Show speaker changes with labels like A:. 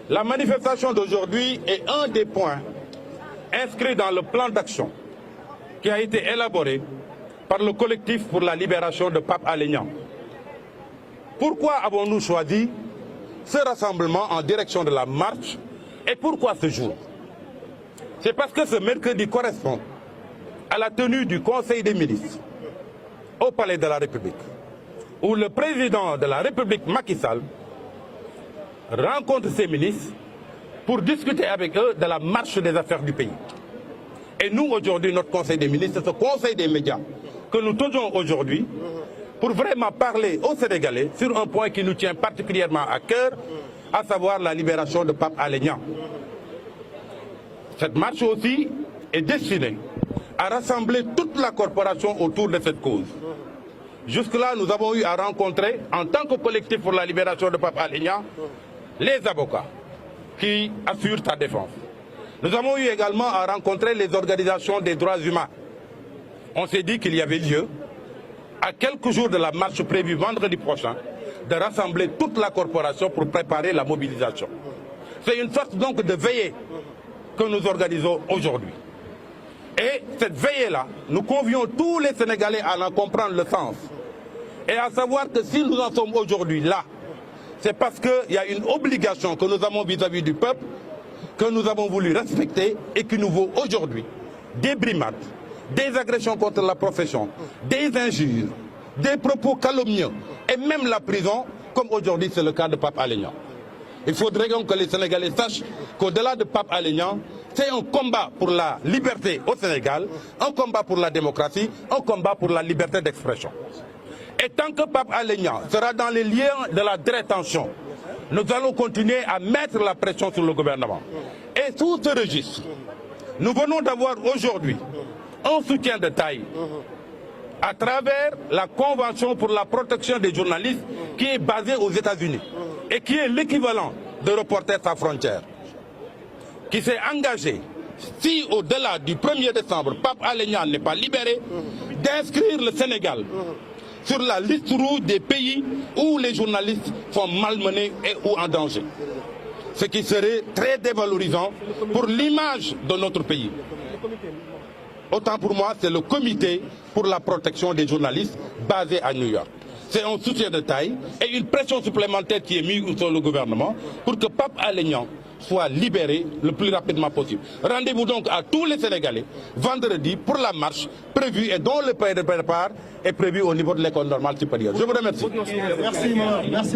A: La manifestation d'aujourd'hui est un des points inscrits dans le plan d'action qui a été élaboré par le collectif pour la libération de Pape Alé Niang. Pourquoi avons-nous choisi ce rassemblement en direction de la marche et pourquoi ce jour? C'est parce que ce mercredi correspond à la tenue du Conseil des ministres au Palais de la République, où le président de la République, Macky Sall, rencontre ses ministres pour discuter avec eux de la marche des affaires du pays. Et nous, aujourd'hui, notre Conseil des ministres, c'est ce Conseil des médias que nous tenons aujourd'hui pour vraiment parler aux Sénégalais sur un point qui nous tient particulièrement à cœur, à savoir la libération de Pape Alé Niang. Cette marche aussi est destinée à rassembler toute la corporation autour de cette cause. Jusque-là, nous avons eu à rencontrer, en tant que collectif pour la libération de Pape Alé Niang, les avocats qui assurent sa défense. Nous avons eu également à rencontrer les organisations des droits humains. On s'est dit qu'il y avait lieu, à quelques jours de la marche prévue vendredi prochain, de rassembler toute la corporation pour préparer la mobilisation. C'est une sorte donc de veillée que nous organisons aujourd'hui. Et cette veillée-là, nous convions tous les Sénégalais à en comprendre le sens. Et à savoir que si nous en sommes aujourd'hui là, c'est parce qu'il y a une obligation que nous avons vis-à-vis du peuple, que nous avons voulu respecter et qui nous vaut aujourd'hui des brimades, des agressions contre la profession, des injures, des propos calomnieux et même la prison, comme aujourd'hui c'est le cas de Pape Alé Niang. Il faudrait donc que les Sénégalais sachent qu'au-delà de Pape Alé Niang, c'est un combat pour la liberté au Sénégal, un combat pour la démocratie, un combat pour la liberté d'expression. Et tant que Pape Alé Niang sera dans les liens de la détention, nous allons continuer à mettre la pression sur le gouvernement. Et sous ce registre, nous venons d'avoir aujourd'hui un soutien de taille à travers la Convention pour la protection des journalistes qui est basée aux États-Unis et qui est l'équivalent de Reporters sans frontières, qui s'est engagé, si au-delà du 1er décembre, Pape Alé Niang n'est pas libéré, d'inscrire le Sénégal sur la liste rouge des pays où les journalistes sont malmenés et ou en danger. Ce qui serait très dévalorisant pour l'image de notre pays. Autant pour moi, c'est le comité pour la protection des journalistes basé à New York. C'est un soutien de taille et une pression supplémentaire qui est mise sur le gouvernement pour que Pape Alé Niang soit libéré le plus rapidement possible. Rendez-vous donc à tous les Sénégalais vendredi pour la marche prévue et dont le pays de départ est prévu au niveau de l'école normale supérieure. Je vous remercie.
B: Merci.